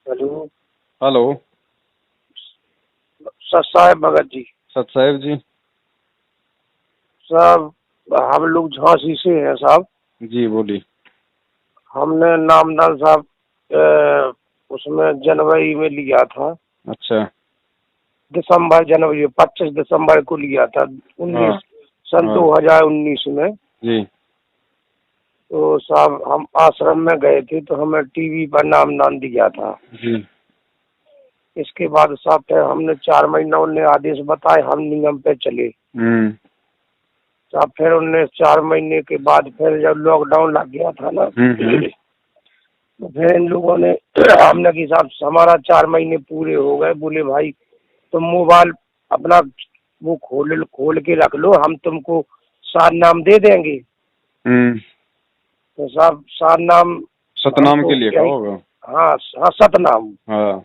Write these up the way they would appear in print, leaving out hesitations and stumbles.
Hello. Hello. Sir साहब भगत जी। सत साहेब जी। साहब हम लोग झांसी से हैं साहब। जी बोलिए। हमने नामदान साहब उसमें जनवरी में लिया था। अच्छा। दिसंबर जनवरी में 25 दिसंबर को लिया था। 19 हाँ सन हाँ 2019 में। जी। तो साहब हम आश्रम में गए थे तो हमें टीवी पर नामदान दिया था। जी। इसके बाद साहब फिर हमने 4 महीना उनने आदेश बताए, हम नियम पे चले। हम्म साहब फिर उनने 4 महीने के बाद फिर जब लॉकडाउन लग गया था ना, हम्म। तो फिर इन लोगों ने हमने कि साहब हमारा 4 महीने पूरे हो गए। बोले भाई तुम मोबाइल अपना वो खोल के रख लो, हम तुमको 7 नाम दे देंगे। हम्म। तो साहब 7 नाम सतनाम हमको के लिए कहा यही। होगा। हाँ हाँ, सतनाम। हाँ।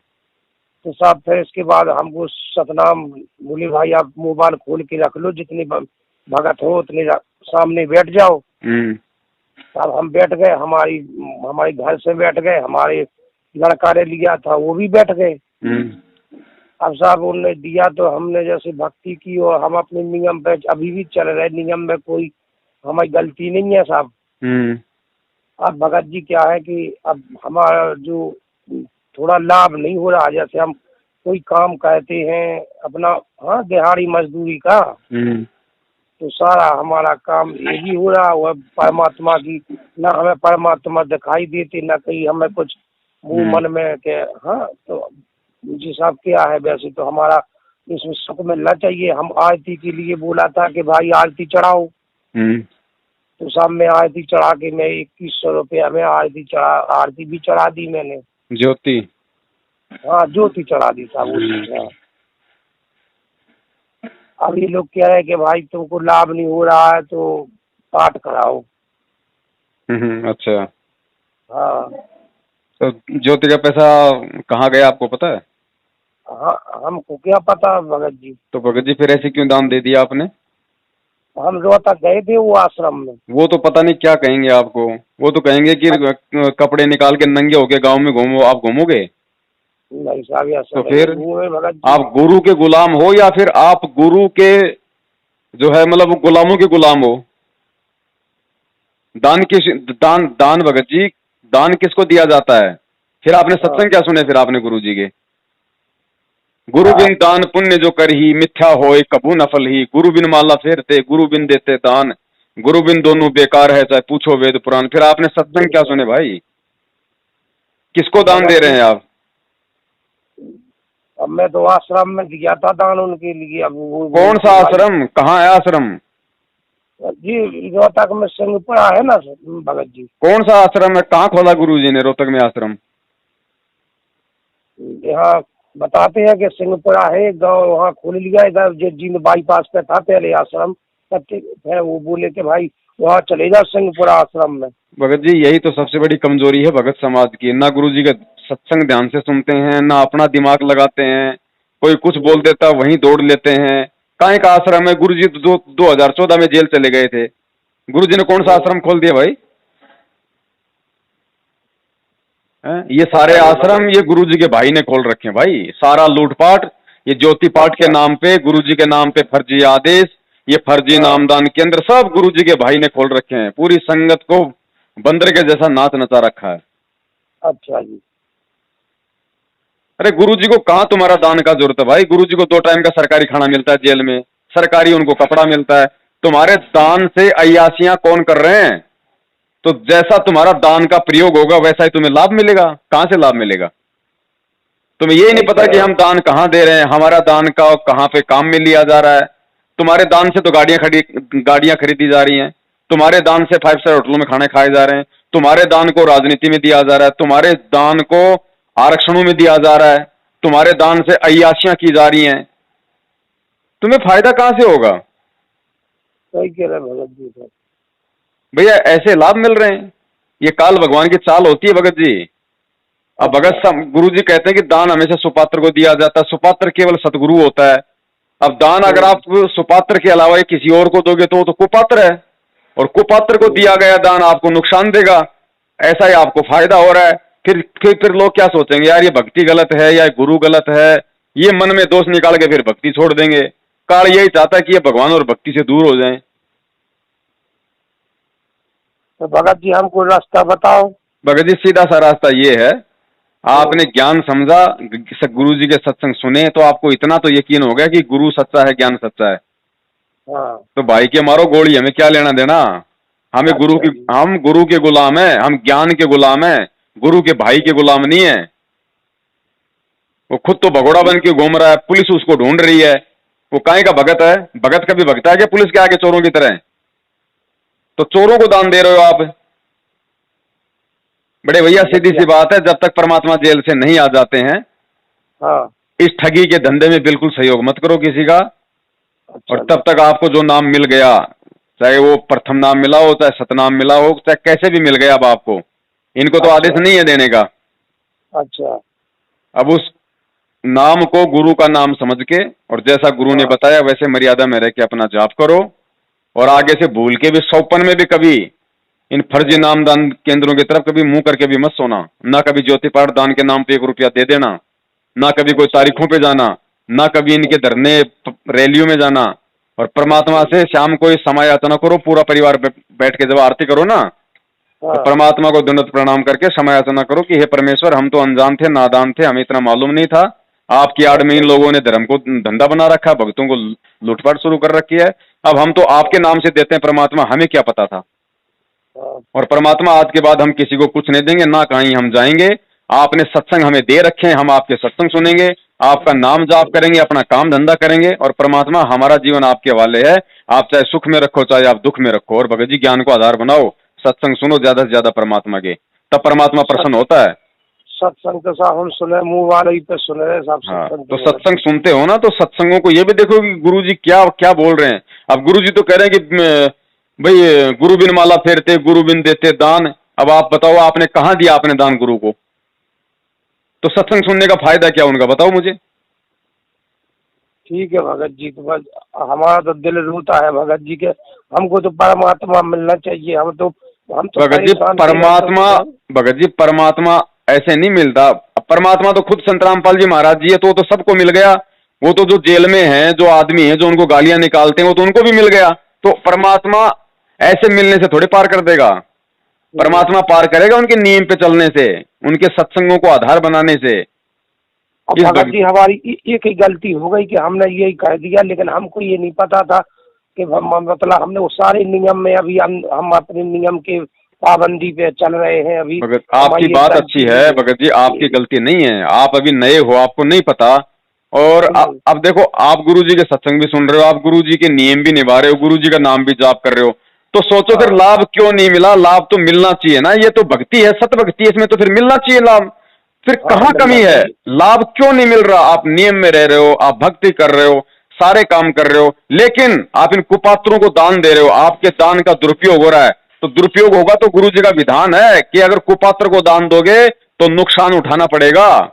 तो साहब फिर इसके बाद हमको सतनाम बोले भाई आप मोबाइल खोल के रख लो, जितने भगत हो उतने सामने बैठ जाओ। हम्म साहब हम बैठ गए, हमारे घर से बैठ गए, हमारे लड़का ने लिया था वो भी बैठ गए। हम्म। अब साहब उन्होंने दिया तो हमने जैसे भक्ति की और हम अपने नियम पे अभी भी चल रहे। नियम में कोई हमारी गलती नहीं है साहब। हम्म। अब भगत जी क्या है कि अब हमारा जो थोड़ा लाभ नहीं हो रहा, जैसे हम कोई काम कहते हैं अपना, हाँ दिहाड़ी मजदूरी का, हम्म। तो सारा हमारा काम ये भी हो रहा हुआ परमात्मा की। ना हमें परमात्मा दिखाई देते, ना कहीं हमें कुछ मुंह मन में के। हाँ तो जी साहब क्या है, वैसे तो हमारा इसमें सुख मिलना चाहिए। हम आरती के लिए बोला था कि भाई आरती चढ़ाओ, हम्म। तो साहब मैं आरती चढ़ा के मैं 2100 रुपया में आरती भी चढ़ा दी मैंने। ज्योति। हाँ ज्योति चढ़ा दी साहब वो। हाँ। अब ये लोग कह रहे हैं कि भाई तुमको लाभ नहीं हो रहा है तो पाठ कराओ। अच्छा। हाँ। तो ज्योति का पैसा कहाँ गया आपको पता है? हाँ हमको क्या पता भगत जी। तो भगत जी फिर ऐसे क्यों दान दे दिया आपने? हम रोहतक गए थे वो आश्रम में। वो तो पता नहीं क्या कहेंगे आपको। वो तो कहेंगे कि कपड़े निकाल के नंगे होके गांव में घूमो। आप घूमोगे? नहीं साहब ऐसा तो नहीं फिर हुए भगत जी। आप गुरु के गुलाम हो या फिर आप गुरु के जो है मतलब गुलामों के गुलाम हो? दान किस दान दान भगत जी, दान किसको दिया जाता है? फिर आपने हाँ सत्संग क्या सुने फिर आपने गुरु जी के? गुरु हाँ बिन दान पुण्य जो कर ही मिथ्या होए कबू नफल ही। गुरु बिन माला फेरते गुरु बिन देते दान। गुरु बिन दोनों बेकार है चाहे पूछो वेद पुराण। फिर आपने सत्संग क्या सुने भाई? किसको दान दे भगत रहे जी हैं आप? अब मैं तो आश्रम में दिया था दान उनके लिए। अब वो कौन सा बोलते भाई आश्रम? कहाँ है आश्रम? जी रोहतक में सिंहपुरा है ना भगत जी। कौन सा आश्रम है? कहाँ खोला गुरु जी ने रोहतक में आश्रम? यहाँ बताते हैं कि सिंहपुरा है गांव, वहाँ खोल लिया। इधर जिन बाईपास पे था पहले आश्रम, तब फिर वो बोले कि भाई वहाँ चले जाओ सिंहपुरा आश्रम में। भगत जी यही तो सबसे बड़ी कमजोरी है भगत समाज की। ना गुरु जी का सत्संग ध्यान से सुनते हैं, ना अपना दिमाग लगाते हैं। कोई कुछ बोल देता वहीं दौड़ लेते हैं। काहे का आश्रम है? गुरु जी तो 2014 में जेल चले गए थे। गुरु जी ने कौन सा आश्रम खोल दिया भाई? ये सारे पता नहीं आश्रम भगत। ये गुरु जी के भाई ने खोल रखे हैं भाई। सारा लूटपाट ये ज्योति पाठ के अच्छा। नाम पे, गुरु जी के नाम पे फर्जी आदेश, ये फर्जी हाँ। नामदान केंद्र सब गुरु जी के भाई ने खोल रखे हैं। पूरी संगत को बंदर के जैसा नाच नचा रखा है। अच्छा जी। अरे गुरु जी को कहाँ तुम्हारा दान का जरूरत है भाई? गुरु जी को 2 टाइम का सरकारी खाना मिलता है जेल में, सरकारी उनको कपड़ा मिलता है। तुम्हारे दान से अय्यासियां कौन कर रहे हैं? तो जैसा तुम्हारा दान का प्रयोग होगा वैसा ही तुम्हें लाभ मिलेगा। कहां से लाभ मिलेगा? तुम्हें यही नहीं सही पता कह कि रहे हम हैं। दान कहाँ दे रहे हैं, हमारा दान का कहाँ पे काम में लिया जा रहा है। तुम्हारे दान से तो गाड़ियां खरीदी जा रही हैं। तुम्हारे दान से 5 स्टार होटलों में खाने खाए जा रहे हैं। तुम्हारे दान को राजनीति में दिया जा रहा है। तुम्हारे दान को आरक्षणों में दिया जा रहा है। तुम्हारे दान से अय्याशियां की जा रही हैं। तुम्हें फायदा कहां से होगा? सही कह रहे हैं भगत जी सर। भैया ऐसे लाभ मिल रहे हैं। ये काल भगवान की चाल होती है भगत जी। अब भगत अच्छा। गुरु जी कहते हैं कि दान हमेशा सुपात्र को दिया जाता है। सुपात्र केवल सतगुरु होता है। अब दान अगर आप सुपात्र के अलावा किसी और को दोगे तो वो तो कुपात्र है। और कुपात्र को दिया गया दान आपको नुकसान देगा। ऐसा ही आपको फायदा हो रहा है फिर लोग क्या सोचेंगे, यार ये भक्ति गलत है या गुरु गलत है, ये मन में दोष निकाल के फिर भक्ति छोड़ देंगे। काल यही चाहता है कि ये भगवान और भक्ति से दूर हो जाएं। तो भगत जी हमको रास्ता बताओ। भगत जी सीधा सा रास्ता ये है, आपने ज्ञान समझा, गुरु जी के सत्संग सुने तो आपको इतना तो यकीन हो गया कि गुरु सच्चा है, ज्ञान सच्चा है। हाँ। तो भाई के मारो गोली, हमें क्या लेना देना, हमें गुरु की, हम गुरु के गुलाम हैं, हम ज्ञान के गुलाम हैं, गुरु के भाई के गुलाम नहीं है। वो खुद तो भगोड़ा बन के घूम रहा है, पुलिस उसको ढूंढ रही है, वो काहे का भगत है? भगत कभी भगता है कि पुलिस के आगे चोरों की तरह? तो चोरों को दान दे रहे हो आप। बड़े भैया सीधी सी बात है, जब तक परमात्मा जेल से नहीं आ जाते हैं, हाँ। इस ठगी के धंधे में बिल्कुल सहयोग मत करो किसी का। और तब तक आपको जो नाम मिल गया, चाहे वो प्रथम नाम मिला हो, चाहे सतनाम मिला हो, चाहे कैसे भी मिल गया, अब आपको इनको तो आदेश नहीं है देने का। अच्छा। अब उस नाम को गुरु का नाम समझ के, और जैसा गुरु ने बताया वैसे मर्यादा में रह के अपना जाप करो। और आगे से भूल के भी सौपन में भी कभी इन फर्जी नाम दान केंद्रों की तरफ कभी मुंह करके भी मत सोना। ना कभी ज्योति पाठ दान के नाम पे 1 रुपया दे देना, ना कभी कोई तारीखों पे जाना, ना कभी इनके धरने रैलियों में जाना। और परमात्मा से शाम को समय याचना करो, पूरा परिवार बैठ के जब आरती करो ना, तो परमात्मा को दंडवत प्रणाम करके समय याचना करो कि हे परमेश्वर, हम तो अनजान थे, नादान थे, हमें इतना मालूम नहीं था, आपकी आड़ में इन लोगों ने धर्म को धंधा बना रखा, भक्तों को लूटपाट शुरू कर रखी है। अब हम तो आपके नाम से देते हैं परमात्मा, हमें क्या पता था। और परमात्मा आज के बाद हम किसी को कुछ नहीं देंगे, ना कहीं हम जाएंगे। आपने सत्संग हमें दे रखे हैं, हम आपके सत्संग सुनेंगे, आपका नाम जाप करेंगे, अपना काम धंधा करेंगे। और परमात्मा हमारा जीवन आपके हवाले है, आप चाहे सुख में रखो चाहे आप दुख में रखो। और भगत जी ज्ञान को आधार बनाओ, सत्संग सुनो ज्यादा से ज्यादा परमात्मा के, तब परमात्मा प्रसन्न होता है। सत्संग तो साहब हम सुने, मुंह वाले ही पे सुन रहे साहब। हाँ, तो सत्संग सुनते हो ना, तो सत्संगों को ये भी देखो कि गुरु जी क्या क्या बोल रहे हैं। अब गुरु जी तो कह रहे हैं कि भाई गुरु बिन माला फेरते, गुरु बिन देते दान। अब आप बताओ, आपने कहाँ दिया आपने दान गुरु को? तो सत्संग सुनने का फायदा क्या उनका, बताओ मुझे। ठीक है भगत जी, तो बस हमारा तो दिल रोता है भगत जी के, हमको तो परमात्मा मिलना चाहिए। हम तो भगत जी परमात्मा, भगत जी परमात्मा ऐसे नहीं मिलता। परमात्मा तो खुद संत रामपाल जी महाराज जी है, तो सबको मिल गया। वो तो जो जेल में है, जो आदमी है जो उनको गालियां निकालते हैं, वो तो उनको भी मिल गया। तो परमात्मा ऐसे मिलने से थोड़ी पार कर देगा। परमात्मा पार करेगा उनके नियम पे चलने से, उनके सत्संगों को आधार बनाने से। भगत जी हमारी एक ही गलती हो गई कि हमने यही कह दिया, लेकिन हमको ये नहीं पता था कि मतलब हमने वो सारे नियम में अभी हम अपने नियम के पाबंदी पे चल रहे हैं अभी। भगत आपकी बात अच्छी है भगत जी, आपकी गलती नहीं है, आप अभी नए हो, आपको नहीं पता। और अब देखो, आप गुरु जी के सत्संग भी सुन रहे हो, आप गुरु जी के नियम भी निभा रहे हो, गुरु जी का नाम भी जाप कर रहे हो, तो सोचो फिर लाभ क्यों नहीं मिला? लाभ तो मिलना चाहिए ना, ये तो भक्ति है, सत भक्ति है, इसमें तो फिर मिलना चाहिए लाभ। फिर कहाँ कमी है? लाभ क्यों नहीं मिल रहा? आप नियम में रह रहे हो, आप भक्ति कर रहे हो, सारे काम कर रहे हो, लेकिन आप इन कुपात्रों को दान दे रहे हो, आपके दान का दुरुपयोग हो रहा है। तो दुरुपयोग होगा तो गुरु जी का विधान है कि अगर कुपात्र को दान दोगे तो नुकसान उठाना पड़ेगा।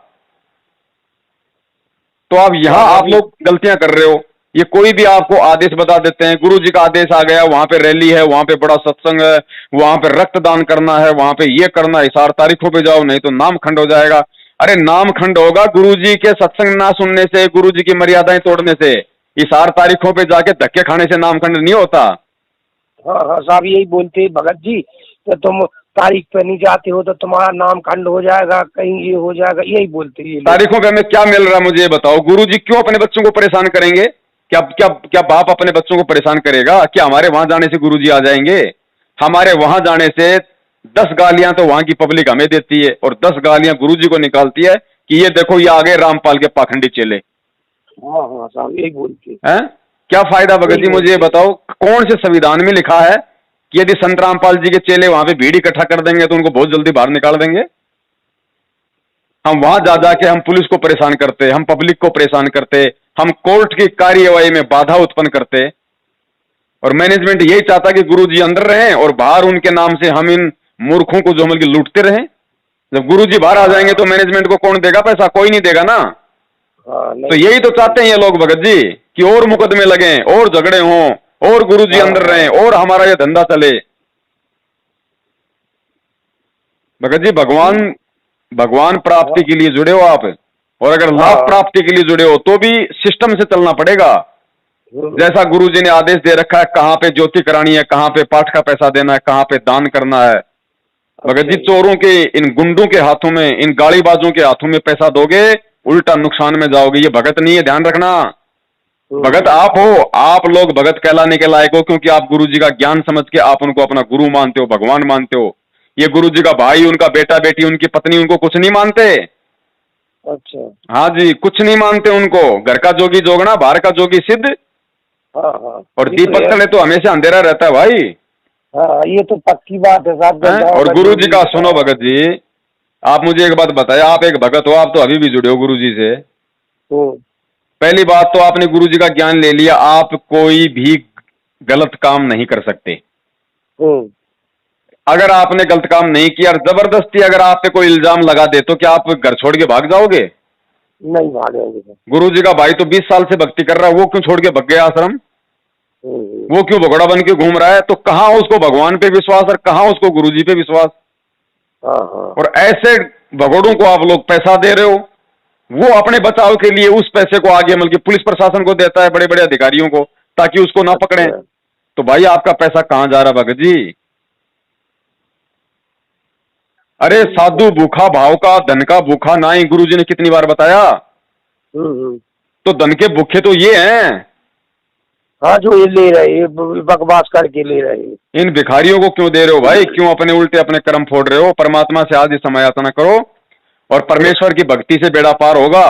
तो आप यहां आप लोग गलतियां कर रहे हो। ये कोई भी आपको आदेश बता देते हैं, गुरु जी का आदेश आ गया, वहां पे रैली है, वहां पे बड़ा सत्संग है, वहां पे रक्तदान करना है, वहां पे ये करना है, 4 तारीखों पे जाओ नहीं तो नाम खंड हो जाएगा। अरे नाम खंड होगा गुरु जी के सत्संग ना सुनने से, गुरु जी की मर्यादाएं तोड़ने से। 4 तारीखों पे जाके धक्के खाने से नाम खंड नहीं होता। हाँ हाँ साहब यही बोलते हैं भगत जी, तो तुम तारीख पे नहीं जाते हो तो तुम्हारा नाम खंड हो जाएगा, कहीं ये हो जाएगा, यही बोलते हैं। तारीखों पे हमें क्या मिल रहा है मुझे ये बताओ? गुरु जी क्यों अपने बच्चों को परेशान करेंगे? क्या क्या क्या बाप अपने बच्चों को परेशान करेगा? क्या हमारे वहां जाने से गुरु जी आ जाएंगे? हमारे वहां जाने से 10 गालियां तो वहां की पब्लिक हमें देती है और 10 गालियां गुरु जी को निकालती है कि ये देखो ये आ गए रामपाल के पाखंडी चेले। हाँ हाँ साहब यही बोलते हैं। क्या फायदा भगत जी मुझे ये बताओ? कौन से संविधान में लिखा है कि यदि संत रामपाल जी के चेले वहां पे भीड़ इकट्ठा कर देंगे तो उनको बहुत जल्दी बाहर निकाल देंगे? हम वहां जा जाके हम पुलिस को परेशान करते, हम पब्लिक को परेशान करते, हम कोर्ट की कार्यवाही में बाधा उत्पन्न करते। और मैनेजमेंट यही चाहता कि गुरुजी अंदर रहें और बाहर उनके नाम से हम इन मूर्खों को जो बल्कि लूटते रहें। जब गुरुजी बाहर आ जाएंगे तो मैनेजमेंट को कौन देगा पैसा? कोई नहीं देगा ना। तो यही तो चाहते हैं ये लोग भगत जी कि और मुकदमे लगें, और झगड़े हों, और गुरुजी अंदर रहें, और हमारा ये धंधा चले। भगत जी भगवान प्राप्ति के लिए जुड़े हो आप, और अगर लाभ प्राप्ति के लिए जुड़े हो तो भी सिस्टम से चलना पड़ेगा। जैसा गुरुजी ने आदेश दे रखा है, कहाँ पे ज्योति करानी है, कहाँ पे पाठ का पैसा देना है, कहाँ पे दान करना है। भगत जी, चोरों के, इन गुंडों के हाथों में, इन गाड़ीबाजों के हाथों में पैसा दोगे, उल्टा नुकसान में जाओगे। ये भगत नहीं है, ध्यान रखना। भगत आप हो, आप लोग भगत कहलाने के लायक हो, क्योंकि आप गुरुजी का ज्ञान समझ के आप उनको अपना गुरु मानते हो, भगवान मानते हो। ये गुरुजी का भाई, उनका बेटा बेटी, उनकी पत्नी, उनको कुछ नहीं मानते। अच्छा। हाँ जी, कुछ नहीं मानते उनको। घर का जोगी जोगना, बाहर का जोगी सिद्ध। हाँ हाँ। और दीपक तले तो हमेशा अंधेरा रहता है भाई। हाँ, ये तो पक्की बात है साहब। और गुरु जी का सुनो भगत जी, आप मुझे एक बात बताए, आप एक भगत हो, आप तो अभी भी जुड़े हो गुरु जी से। पहली बात तो आपने गुरु जी का ज्ञान ले लिया, आप कोई भी गलत काम नहीं कर सकते। अगर आपने गलत काम नहीं किया और जबरदस्ती अगर आप पे कोई इल्जाम लगा दे तो क्या आप घर छोड़ के भाग जाओगे? नहीं भागेंगे। गुरु जी का भाई तो 20 साल से भक्ति कर रहा है, वो क्यों छोड़ के भग गया आश्रम? वो क्यों भगोड़ा बन के घूम रहा है? तो कहाँ उसको भगवान पे विश्वास और कहाँ उसको गुरुजी पे विश्वास? और ऐसे भगोड़ों को आप लोग पैसा दे रहे हो, वो अपने बचाव के लिए उस पैसे को आगे मतलब पुलिस प्रशासन को देता है, बड़े बड़े अधिकारियों को, ताकि उसको ना पकड़े। तो भाई आपका पैसा कहाँ जा रहा भगत जी? अरे साधु भूखा भाव का, धन का भूखा ना ही, गुरुजी ने कितनी बार बताया। तो धन के भूखे तो ये हैं। हाँ, जो ये ले रहे हैं, बकवास करके ले रहे हैं। इन भिखारियों को क्यों दे रहे हो भाई? क्यों अपने उल्टे अपने कर्म फोड़ रहे हो? परमात्मा से आज ही समय याचना करो और परमेश्वर की भक्ति से बेड़ा पार होगा।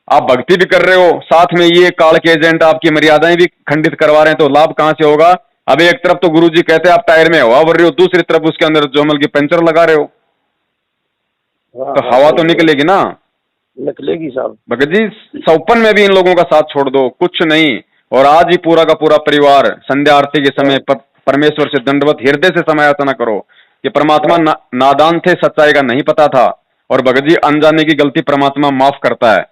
आप भक्ति भी कर रहे हो, साथ में ये काल के एजेंट आपकी मर्यादाएं भी खंडित करवा रहे हैं, तो लाभ कहां से होगा? अब एक तरफ तो गुरुजी कहते हैं आप टायर में हवा भर रहे हो, दूसरी तरफ उसके अंदर जो मतलब की पंचर लगा रहे हो, तो हवा तो निकलेगी ना? निकलेगी साहब। भगत जी, सौपन में भी इन लोगों का साथ छोड़ दो, कुछ नहीं। और आज ही पूरा का पूरा परिवार संध्या आरती के समय परमेश्वर से दंडवत हृदय से समय याचना करो कि परमात्मा नादान थे, सच्चाई का नहीं पता था। और भगत जी, अनजाने की गलती परमात्मा माफ करता है।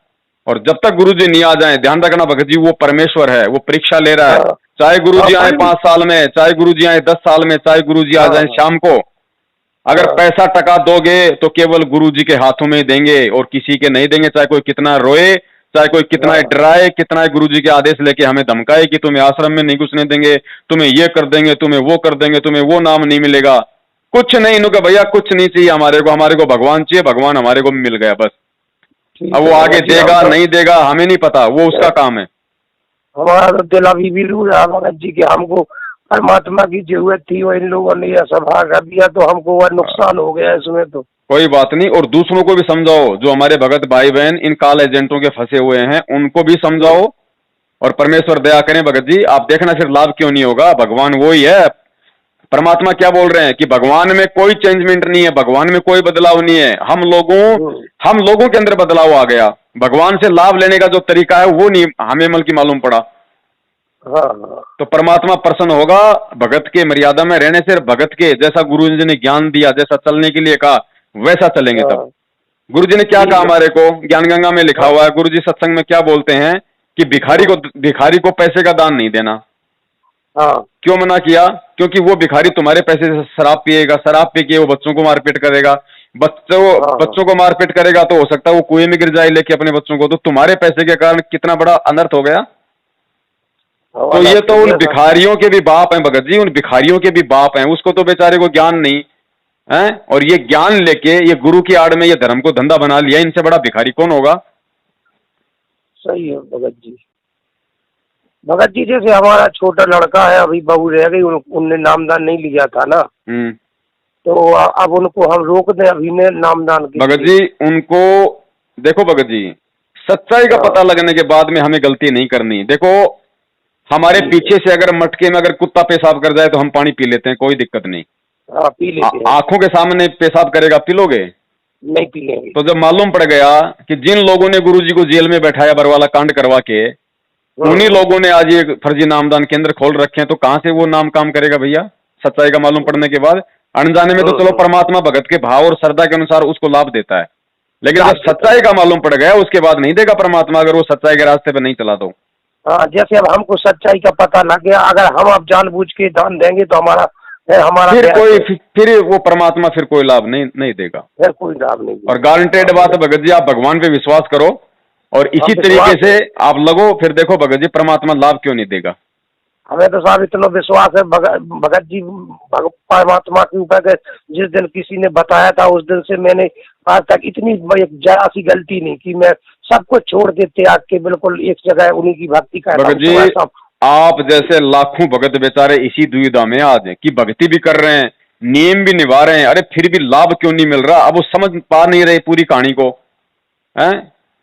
और जब तक गुरु जी नहीं आ जाए, ध्यान रखना भगत जी, वो परमेश्वर है, वो परीक्षा ले रहा है। चाहे गुरु जी आए 5 साल में, चाहे गुरु जी आए 10 साल में, चाहे गुरु जी आ जाए शाम को, अगर पैसा टका दोगे तो केवल गुरु जी के हाथों में देंगे और किसी के नहीं देंगे। चाहे कोई कितना रोए, चाहे कोई कितना डराए, कितना गुरु जी के आदेश लेके हमें धमकाए कि तुम्हें आश्रम में नहीं घुसने देंगे, तुम्हें ये कर देंगे, तुम्हें वो कर देंगे, तुम्हें वो नाम नहीं मिलेगा, कुछ नहीं। इन्होंने भैया कुछ नहीं चाहिए हमारे को भगवान चाहिए, भगवान हमारे को मिल गया बस। अब वो आगे देगा नहीं देगा हमें नहीं पता, वो उसका काम है। हमारा तो दिल अभी भी रू रहा भगत जी के, हमको परमात्मा की जरूरत थी और इन लोगों ने यह सभा कर दिया तो हमको वह नुकसान हो गया इसमें। तो कोई बात नहीं, और दूसरों को भी समझाओ, जो हमारे भगत भाई बहन इन काल एजेंटों के फंसे हुए हैं उनको भी समझाओ, और परमेश्वर दया करें भगत जी। आप देखना फिर लाभ क्यों नहीं होगा, भगवान वही है। परमात्मा क्या बोल रहे हैं कि भगवान में कोई चेंजमेंट नहीं है, भगवान में कोई बदलाव नहीं है। हम लोगों के अंदर बदलाव आ गया। भगवान से लाभ लेने का जो तरीका है वो नहीं हमें मल की मालूम पड़ा। तो परमात्मा प्रसन्न होगा भगत के मर्यादा में रहने से। भगत के जैसा गुरु जी ने ज्ञान दिया, जैसा चलने के लिए कहा, वैसा चलेंगे। तब गुरु जी ने क्या कहा हमारे को, ज्ञान गंगा में लिखा हुआ है, गुरु जी सत्संग में क्या बोलते हैं कि भिखारी को पैसे का दान नहीं देना। क्यों मना किया? क्योंकि वो भिखारी तुम्हारे पैसे से शराब पिएगा, शराब पी के वो बच्चों को मारपीट करेगा, बच्चों को मारपीट करेगा तो हो सकता है वो कुएं में गिर जाए लेके अपने बच्चों को। तो तुम्हारे पैसे के कारण कितना बड़ा अनर्थ हो गया। तो ये तो उन भिखारियों के भी बाप हैं भगत जी, उन भिखारियों के भी बाप हैं। उसको तो बेचारे को ज्ञान नहीं है, और ये ज्ञान लेके ये गुरु की आड़ में ये धर्म को धंधा बना लिया। इनसे बड़ा भिखारी कौन होगा? सही है भगत जी। भगत जी, जैसे हमारा छोटा लड़का है, अभी बहू रह गई, उनने नामदान नहीं लिया था ना, तो अब उनको हम रोक दें अभी ने नामदान की? भगत जी, उनको देखो भगत जी, सच्चाई का पता लगने के बाद में हमें गलती नहीं करनी। देखो, हमारे पीछे से अगर मटके में अगर कुत्ता पेशाब कर जाए तो हम पानी पी लेते हैं, कोई दिक्कत नहीं। पी लेते हैं। आंखों के सामने पेशाब करेगा, पी लोगे? नहीं पिएंगे। तो जब मालूम पड़ गया कि जिन लोगों ने गुरुजी को जेल में बैठाया बरवाला कांड करवा के, उन्हीं लोगों ने आज ये फर्जी नामदान केंद्र खोल रखे हैं, तो कहां से वो नाम काम करेगा भैया? सच्चाई का मालूम पड़ने के बाद अनजाने में तो चलो परमात्मा भगत के भाव और श्रद्धा के अनुसार उसको लाभ देता है, लेकिन जब सच्चाई का मालूम पड़ गया उसके बाद नहीं देगा परमात्मा, अगर वो सच्चाई के रास्ते पे नहीं चला तो। हाँ, जैसे अब हमको सच्चाई का पता लग गया, अगर हम अब जानबूझ के दान देंगे तो हमारा है हमारा फिर क्या कोई है? फिर वो परमात्मा फिर कोई लाभ नहीं देगा। फिर कोई लाभ नहीं और देगा। गारंटेड बात है भगत जी, आप भगवान पे विश्वास करो और इसी हम तरीके विश्वास से है, आप लगो, फिर देखो भगत जी परमात्मा लाभ क्यों नहीं देगा। हमें तो साहब इतना विश्वास है भगत जी परमात्मा के ऊपर के जिस दिन किसी ने बताया था उस दिन से मैंने आज तक इतनी जरा सी गलती नहीं की। मैं सब कुछ छोड़ के त्याग के बिल्कुल एक जगह उन्हीं की भक्ति करता भगत हूँ जी सुबह शाम। आप जैसे लाखों भगत बेचारे इसी दुविधा में आज हैं कि भक्ति भी कर रहे हैं, नियम भी निभा रहे हैं, अरे फिर भी लाभ क्यों नहीं मिल रहा। अब वो समझ पा नहीं रहे पूरी कहानी को, हैं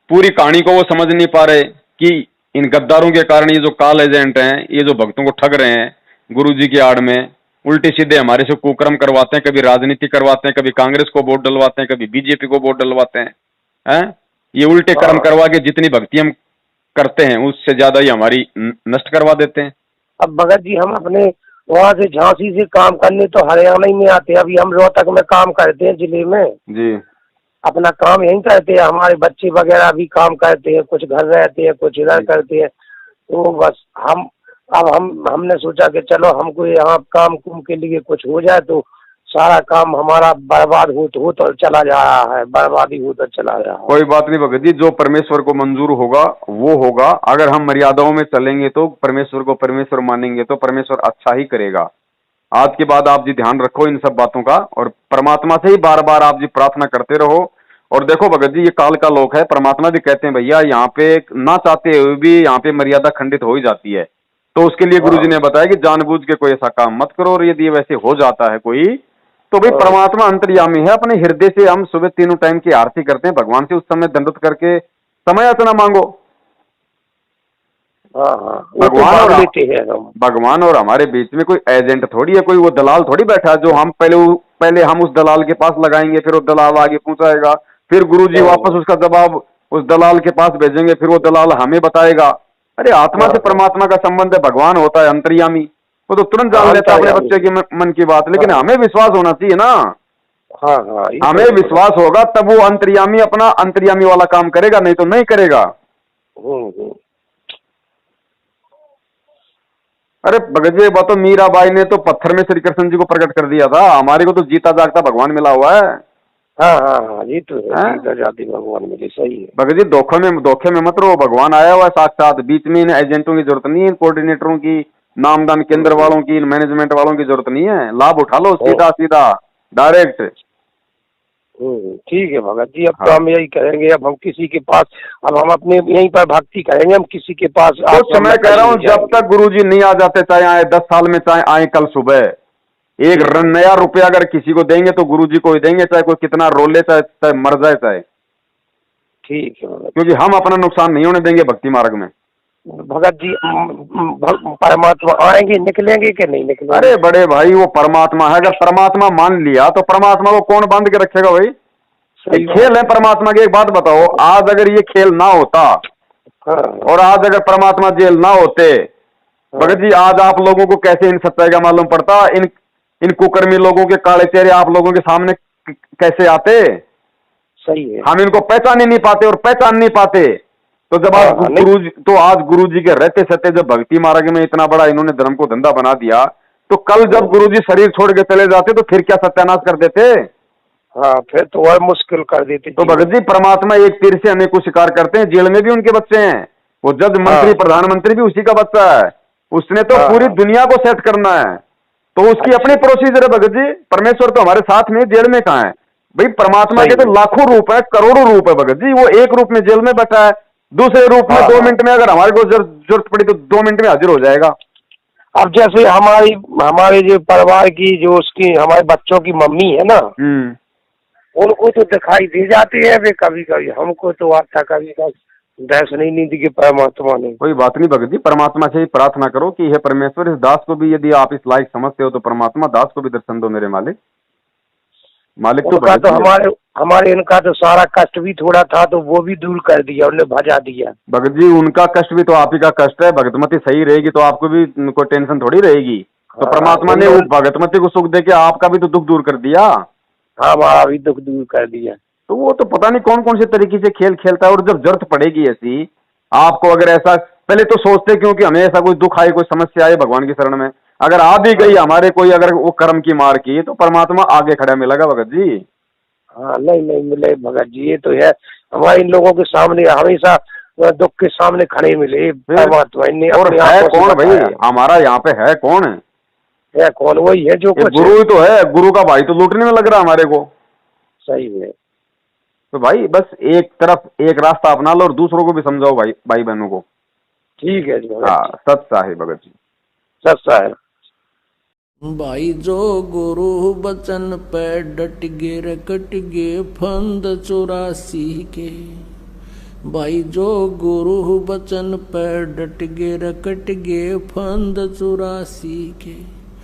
पूरी कहानी को वो समझ नहीं पा रहे कि इन गद्दारों के कारण ये जो कॉल एजेंट हैं, ये जो भक्तों को ठग रहे हैं गुरुजी की आड़ में, उल्टे सीधे हमारे से कुकर्म करवाते हैं, कभी राजनीति करवाते हैं, कभी कांग्रेस को वोट डलवाते हैं, कभी बीजेपी को वोट डलवाते हैं। ये उल्टे कर्म हाँ, करवा के जितनी भक्ति हम करते हैं उससे ज्यादा ही हमारी नष्ट करवा देते हैं। अब भगत जी हम अपने वहाँ से झांसी से काम करने तो हरियाणा ही में आते हैं। अभी हम रोहतक में काम करते हैं जिले में, जी अपना काम यहीं करते हैं। हमारे बच्चे वगैरह भी काम करते हैं, कुछ घर रहते हैं, कुछ इधर करते हैं। तो बस हमने सोचा कि चलो हमको यहाँ काम कुम के लिए कुछ हो जाए तो सारा काम हमारा बर्बाद हो तो चला जा रहा है, बर्बादी हो तो चला जा रहा है। कोई बात नहीं भगत जी, जो परमेश्वर को मंजूर होगा वो होगा। अगर हम मर्यादाओं में चलेंगे तो परमेश्वर को परमेश्वर मानेंगे तो परमेश्वर अच्छा ही करेगा। आज के बाद आप जी ध्यान रखो इन सब बातों का और परमात्मा से ही बार बार आप जी प्रार्थना करते रहो। और देखो भगत जी ये काल का लोक है, परमात्मा भी कहते हैं भैया यहाँ पे ना चाहते हुए भी यहाँ पे मर्यादा खंडित हो ही जाती है। तो उसके लिए गुरुजी ने बताया कि जानबूझ के कोई ऐसा काम मत करो, और यदि वैसे हो जाता है कोई तो भाई परमात्मा अंतर्यामी है, अपने हृदय से हम सुबह तीनों टाइम की आरती करते हैं भगवान से, उस समय दंडवत करके समय याचना मांगो। हाँ हाँ, वो तो मांग लेते हैं हम। भगवान और हमारे बीच में कोई एजेंट थोड़ी है, कोई वो दलाल थोड़ी बैठा है जो हम पहले हम उस दलाल के पास लगाएंगे, फिर वो दलाल आगे पहुंचाएगा, फिर गुरुजी वापस उसका जवाब उस दलाल के पास भेजेंगे, फिर वो दलाल हमें बताएगा। अरे आत्मा से परमात्मा का संबंध है, भगवान होता है अंतर्यामी, वो तो तुरंत जान लेता है अपने बच्चे के मन की बात। लेकिन हमें विश्वास होना चाहिए ना। हाँ हाँ, हमें विश्वास होगा तब वो अंतर्यामी अपना अंतर्यामी वाला काम करेगा, नहीं तो नहीं करेगा। अरे भगत जी बात तो मीराबाई ने तो पत्थर में श्री कृष्ण जी को प्रकट कर दिया था, हमारे को तो जीता जागता भगवान मिला हुआ है। हाँ हाँ हाँ, ये तो है, जीता जाती भगवान मिले, सही है भगत जी धोखे में मत रहो, भगवान आया हुआ है साक्षात। बीच में इन एजेंटों की जरूरत नहीं है, इन कोऑर्डिनेटरों की, नामदान केंद्र वालों की, इन मैनेजमेंट वालों की जरूरत नहीं है। लाभ उठा लो सीधा सीधा डायरेक्ट। ठीक है भगत जी, अब तो हम यही करेंगे। अब हम किसी के पास, अब हम अपने यहीं पर भक्ति करेंगे, हम किसी के पास। तो मैं कह रहा हूँ जब तक गुरुजी नहीं आ जाते, चाहे आए 10 साल में, चाहे आए कल सुबह, एक नया रुपया अगर किसी को देंगे तो गुरुजी को ही देंगे, चाहे कोई कितना रो ले, चाहे मर जाए चाहे। ठीक है भगत, क्योंकि हम अपना नुकसान नहीं होने देंगे भक्ति मार्ग में। भगत जी परमात्मा आएंगे, निकलेंगे कि नहीं निकलेंगे? अरे बड़े भाई वो परमात्मा है, अगर परमात्मा मान लिया तो परमात्मा को कौन बांध के रखेगा भाई। खेल है परमात्मा की। एक बात बताओ, आज अगर ये खेल ना होता और आज अगर परमात्मा जेल ना होते, भगत जी आज आप लोगों को कैसे इन सच्चाई का मालूम पड़ता? इन कुकर्मी लोगों के काले चेहरे आप लोगों के सामने कैसे आते? सही है, हम इनको पहचान ही नहीं पाते और पहचान नहीं पाते। तो जब आज गुरुजी, तो आज गुरुजी के रहते सत्य जब भक्ति मार्ग में इतना बड़ा इन्होंने धर्म को धंधा बना दिया, तो कल जब गुरुजी शरीर छोड़ के चले जाते तो फिर क्या सत्यानाश कर देते? हाँ, फिर तो और मुश्किल कर देते। तो भगत जी परमात्मा एक तीर से अनेक को शिकार करते हैं। जेल में भी उनके बच्चे हैं, वो जज मंत्री प्रधानमंत्री भी उसी का बच्चा है। उसने तो पूरी दुनिया को सेट करना है, तो उसकी अपनी प्रोसीजर है भगत जी। परमेश्वर तो हमारे साथ में, जेल में कहाँ है भाई? परमात्मा के तो लाखों रूप है, करोड़ों रूप है भगत जी। वो एक रूप में जेल में बैठा है, दूसरे रूप में 2 मिनट में अगर हमारे को जरूरत पड़ी तो 2 मिनट में हाजिर हो जाएगा। अब जैसे हमारे जो परिवार की, जो उसकी हमारे बच्चों की मम्मी है ना, उनको तो दिखाई दे जाती है वे कभी कभी, हमको तो आता कभी कभी दर्शन ही नहीं दी कि परमात्मा ने। कोई बात नहीं भगत जी, परमात्मा से ही प्रार्थना करो कि हे परमेश्वर, इस दास को भी यदि आप इस लायक समझते हो तो परमात्मा दास को भी दर्शन दो मेरे मालिक। मालिक तो हमारे इनका तो सारा कष्ट भी थोड़ा था तो वो भी दूर कर दिया, उन्हें भजा दिया। भगत जी उनका कष्ट भी तो आप ही का कष्ट है। भगतमती सही रहेगी तो आपको भी कोई टेंशन थोड़ी रहेगी। तो परमात्मा ने वो भगतमती को सुख दे के आपका भी तो दुख दूर कर दिया। हाँ, हमारा भी दुख दूर कर दिया। तो वो तो पता नहीं कौन कौन से तरीके से खेल खेलता है। और जब जरूरत पड़ेगी ऐसी आपको, अगर ऐसा पहले तो सोचते क्यों कि हमें ऐसा कोई दुख आए, कोई समस्या आए भगवान की शरण में, अगर आ भी गई हमारे कोई अगर वो कर्म की मार की तो परमात्मा आगे खड़ा मिलेगा भगत जी। हाँ, नहीं नहीं मिले भगत जी, ये तो है। हमारे इन लोगों के सामने हमेशा दुख के सामने खड़े मिले फिर परमात्मा ने और अपने है आंखों से कौन भाई बताया। हमारा यहाँ पे है कौन है? है कौन? वही है जो ये कुछ गुरु ही तो है, गुरु का भाई तो लूटने में लग रहा हमारे को। सही है। तो भाई बस एक तरफ एक रास्ता अपना लो और दूसरों को भी समझाओ भाई भाई बहनों को। ठीक है जी भगत हाँ, जी, सच सा है भगत जी। सच्चा है। भाई जो गुरु बचन पे डट गे रे कट गे फंद 84 के। भाई जो गुरु बचन पे डट गे रे कट गे फंद 84 के।